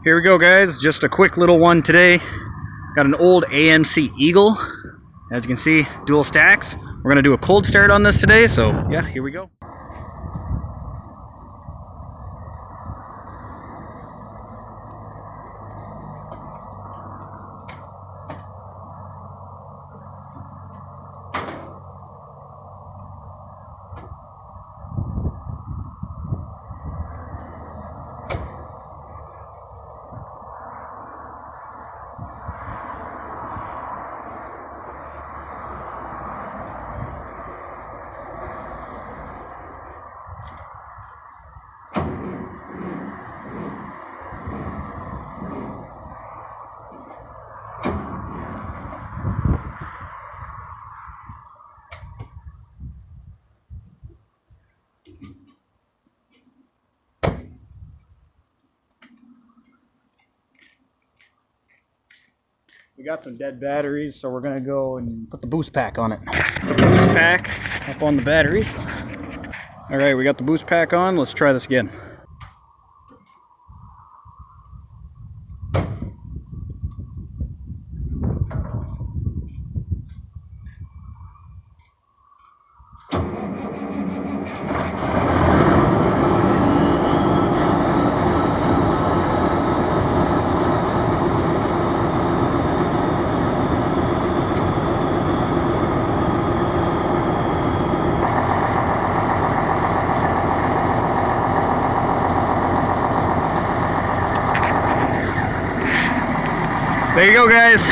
Here we go, guys. Just a quick little one today. Got an old AMC Eagle. As you can see, dual stacks. We're gonna do a cold start on this today, so yeah, here we go. We got some dead batteries, so we're gonna go and put the boost pack on it. Put the boost pack up on the batteries. All right, we got the boost pack on. Let's try this again. There you go, guys.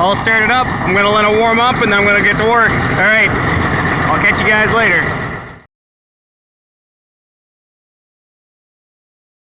All started up. I'm gonna let it warm up and then I'm gonna get to work. All right, I'll catch you guys later.